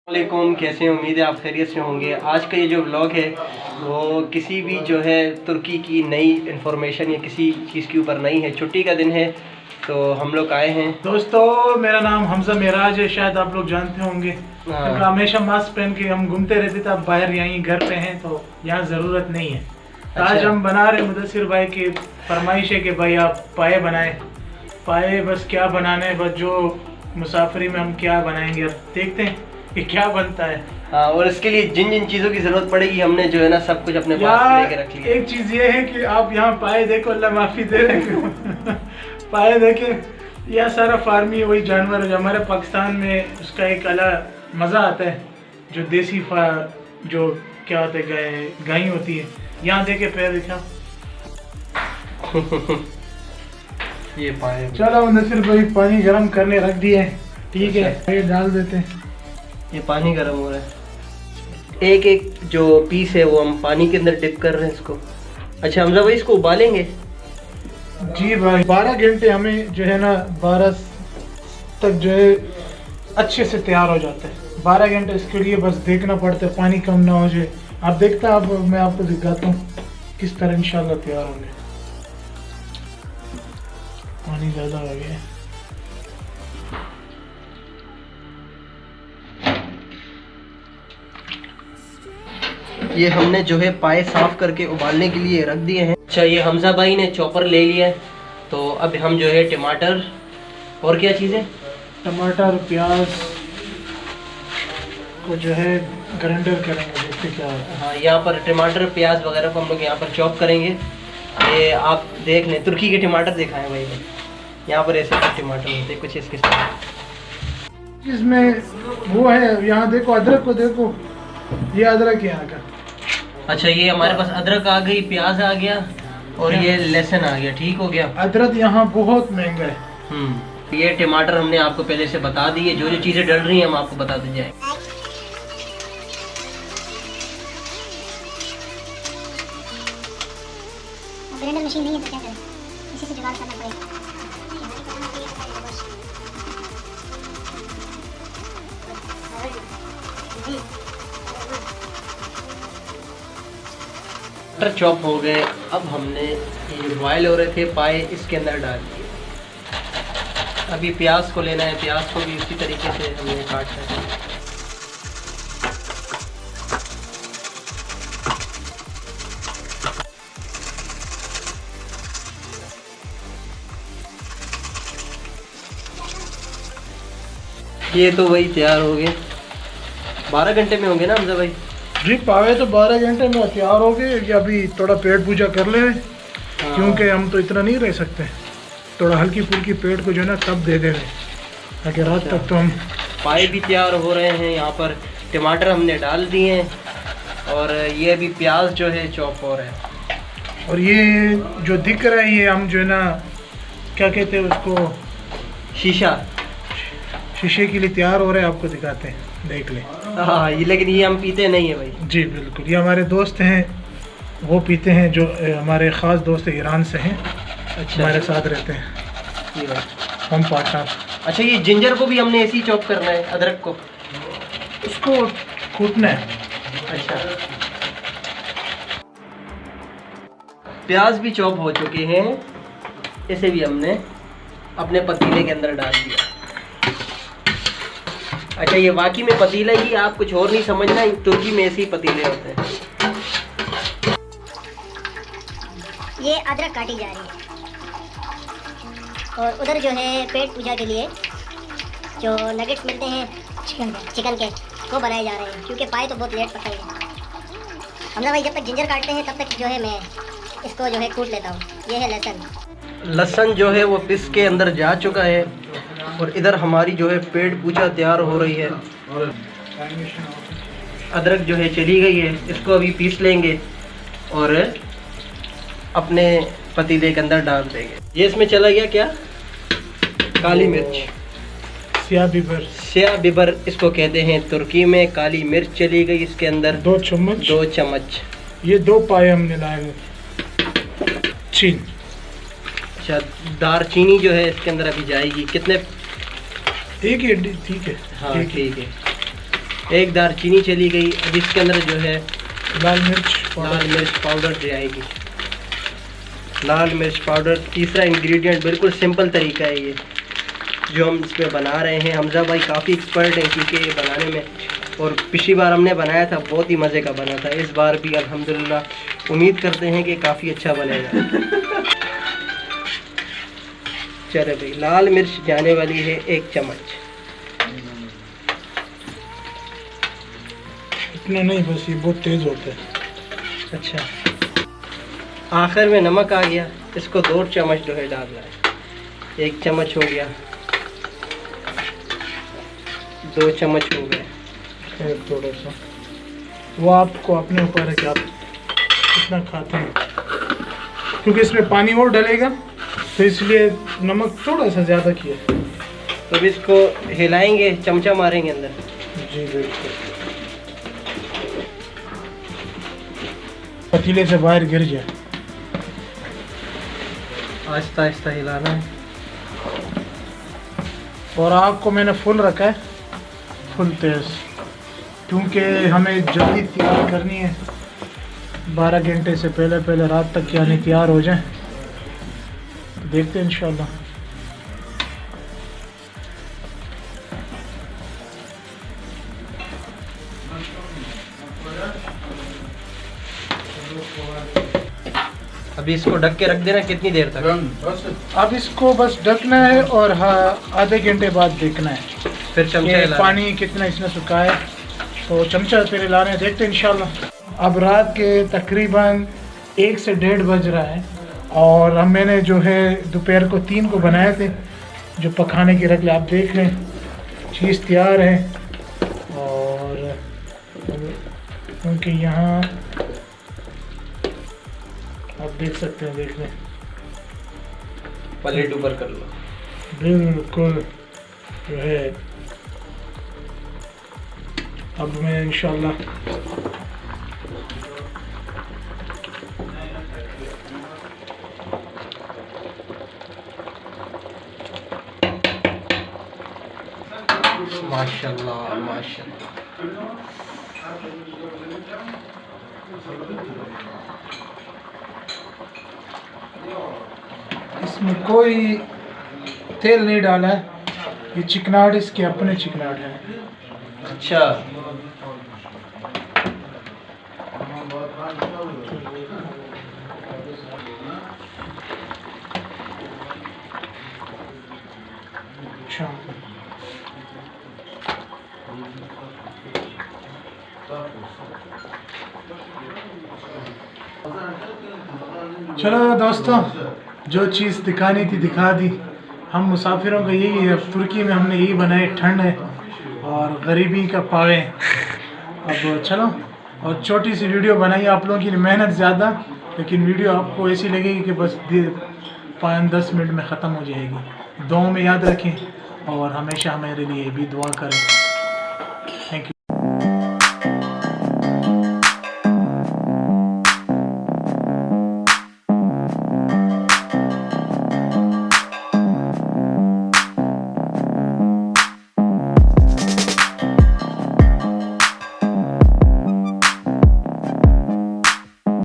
वालेकुम, कैसे हैं? उम्मीद है आप खैरियत से होंगे। आज का ये जो व्लॉग है वो किसी भी जो है तुर्की की नई इन्फॉर्मेशन या किसी चीज़ के ऊपर नहीं है। छुट्टी का दिन है तो हम लोग आए हैं। दोस्तों, मेरा नाम हमजा मेराज है, शायद आप लोग जानते होंगे। क्योंकि हमेशा मास्क पहन के हम घूमते रहते थे, अब बाहर यहीं घर पे हैं तो यहाँ ज़रूरत नहीं है। अच्छा। आज हम बना रहे मुदस्सिर भाई की फरमाइश है कि भाई आप पाए बनाए। पाए बस क्या बनाना है, बस जो मुसाफरी में हम क्या बनाएंगे, अब देखते हैं कि क्या बनता है। हाँ, और इसके लिए जिन जिन चीज़ों की ज़रूरत पड़ेगी हमने जो है ना सब कुछ अपने पास लेके रख लिया। एक चीज़ ये है कि आप यहाँ पाए देखो, अल्लाह माफ़ी दे रहे पाए देखे, यह सारा फार्मी वही जानवर है जो हमारे पाकिस्तान में उसका एक अलग मज़ा आता है। जो देसी जो क्या होता है, गाय होती है। यहाँ देखे पैर देखा। ये पाए। चलो नसीर भाई पानी गर्म करने रख दिए, ठीक है। ये डाल देते हैं। ये पानी गर्म हो रहा है। एक एक जो पीस है वो हम पानी के अंदर डिप कर रहे हैं इसको। अच्छा हमजा भाई, इसको उबालेंगे? जी भाई, 12 घंटे हमें जो है ना 12 तक जो है अच्छे से तैयार हो जाता है। 12 घंटे इसके लिए बस देखना पड़ता है, पानी कम ना हो जाए। आप देखते हैं, अब मैं आपको दिखाता हूँ किस तरह इंशाल्लाह तैयार होंगे। पानी ज़्यादा हो गया है। ये हमने जो है पाए साफ करके उबालने के लिए रख दिए हैं। अच्छा, ये हमजा भाई ने चॉपर ले लिया है। तो अब हम जो है टमाटर और क्या चीज़ें, टमाटर प्याज को जो है ग्राइंडर करेंगे, देखते क्या है। हाँ, यहाँ पर टमाटर प्याज वगैरह को हम लोग यहाँ पर चॉप करेंगे। ये आप देख लें, तुर्की के टमाटर दिखाएं भाई ने। यहाँ पर ऐसे कुछ टमाटर होते हैं, कुछ इसके साथ। इसमें वो है, यहाँ देखो अदरक को देखो, ये अदरक है यहाँ का। अच्छा, ये हमारे पास अदरक आ गई, प्याज आ गया और ये लहसुन आ गया। ठीक हो गया। अदरक यहाँ बहुत महंगा है। ये टमाटर हमने आपको पहले से बता दिए, जो जो चीज़ें डल रही हैं हम आपको बता दी जाए। ग्राइंडर मशीन नहीं है तो क्या करें, इसी से जुगाड़ करना पड़ेगा। टमाटर चॉप हो गए। अब हमने ये बॉयल हो रहे थे पाए इसके अंदर डाल दिए। अभी प्याज को लेना है, प्याज को भी इसी तरीके से हमने काटना है। ये तो वही तैयार हो गए। 12 घंटे में होंगे ना हमजा भाई? जी, पावे तो 12 घंटे में तैयार हो गए। कि अभी थोड़ा पेट पूजा कर ले, क्योंकि हम तो इतना नहीं रह सकते। थोड़ा हल्की फुल्की पेट को जो है ना तब दे देंगे, ताकि रात तक तो हम। पाए भी तैयार हो रहे हैं। यहाँ पर टमाटर हमने डाल दिए हैं और ये अभी प्याज जो है चॉप हो रहा है। और ये जो दिख रहा है, ये हम जो है ना क्या कहते हैं उसको, शीशे के लिए तैयार हो रहे हैं। आपको दिखाते हैं, देख लें। हाँ, ये लेकिन ये हम पीते नहीं है भाई। जी बिल्कुल, ये हमारे दोस्त हैं, वो पीते हैं। जो हमारे ख़ास दोस्त ईरान से हैं, अच्छा, हमारे साथ रहते हैं, ये भाई। हम पार्टनर। अच्छा, ये जिंजर को भी हमने ऐसे ही चॉप करना है, अदरक को उसको कूटना है। अच्छा, प्याज भी चॉप हो चुके हैं, इसे भी हमने अपने पतीले के अंदर डाल दिया। अच्छा, ये वाकई में पतीला ही, आप कुछ और नहीं समझना, तुर्की में ऐसे ही पतीले होते हैं। ये अदरक काटी जा रही है और उधर जो है पेट पूजा के लिए जो नगेट्स मिलते हैं चिकन के, वो बनाए जा रहे हैं। क्योंकि पाए तो बहुत लेट पकेंगे। हमने भाई जब तक जिंजर काटते हैं तब तक जो है मैं इसको जो है कूट लेता हूँ। ये है लहसुन जो है वो पिस के अंदर जा चुका है और इधर हमारी जो है पेट पूजा तैयार हो रही है। अदरक जो है चली गई है, इसको अभी पीस लेंगे और अपने पतीले के अंदर डाल देंगे। ये इसमें चला गया क्या? काली मिर्च, स्याह बिबर इसको कहते हैं तुर्की में। काली मिर्च चली गई इसके अंदर, 2 चम्मच। ये 2 पाए हमने लाए। चीनी, अच्छा, दारचीनी जो है इसके अंदर अभी जाएगी। कितने? एक ही, ठीक है। हाँ ठीक है। एक दालचीनी चली गई। अब इसके अंदर जो है लाल मिर्च पाउडर जाएगी। लाल मिर्च पाउडर तीसरा इंग्रेडिएंट, बिल्कुल सिंपल तरीका है ये जो हम इसमें बना रहे हैं। हमजा भाई काफ़ी एक्सपर्ट हैं क्योंकि ये बनाने में, और पिछली बार हमने बनाया था बहुत ही मज़े का बना था। इस बार भी अल्हम्दुलिल्लाह उम्मीद करते हैं कि काफ़ी अच्छा बनेगा। चले भाई, लाल मिर्च जाने वाली है 1 चम्मच। इतना नहीं, बस ये बहुत तेज़ होता है। अच्छा, आखिर में नमक आ गया, इसको 2 चम्मच जो है डालना है। 1 चम्मच हो गया, 2 चम्मच हो गए। थोड़ा सा वो आपको अपने ऊपर है कि आप कितना खाते हैं, क्योंकि इसमें पानी और डलेगा तो इसलिए नमक थोड़ा सा ज़्यादा किया। तो अब इसको हिलाएंगे, चमचा मारेंगे अंदर। जी बिल्कुल, पतीले से बाहर गिर जाए। आहिस्ता आहिस्ता हिलाना है। और आग को मैंने फुल रखा है, फुल तेज़, क्योंकि हमें जल्दी तैयार करनी है। 12 घंटे से पहले रात तक यानी तैयार हो जाए। तो देखते हैं इंशाल्लाह। अभी इसको ढक के रख देना कितनी देर तक? अब इसको बस ढकना है और आधे घंटे बाद देखना है फिर चमचा कि हिलाना। पानी कितना इसने सुखा है, तो चमचा फिर लाने हैं, देखते हैं इंशाल्लाह। अब रात के तकरीबन 1 से 1:30 बज रहा है और हम मैंने जो है दोपहर को 3 को बनाए थे जो पकाने की रख ले। आप देख लें चीज़ तैयार है। और क्योंकि यहाँ आप देख सकते हैं, देख लें प्लेट ऊपर कर लो। बिल्कुल जो है। अब मैं इंशाल्लाह माशाल्लाह माशाल्लाह। इसमें कोई तेल नहीं डाला है, ये चिकनाहट इसके अपने चिकनाहट है। अच्छा, अच्छा चलो दोस्तों, जो चीज़ दिखानी थी दिखा दी। हम मुसाफिरों का यही है, तुर्की में हमने यही बनाए, ठंड है और गरीबी का पावे। अब चलो, और छोटी सी वीडियो बनाई आप लोगों की, मेहनत ज़्यादा, लेकिन वीडियो आपको ऐसी लगेगी कि बस 5-10 मिनट में ख़त्म हो जाएगी। दुआ में याद रखें और हमेशा हमारे लिए भी दुआ करें।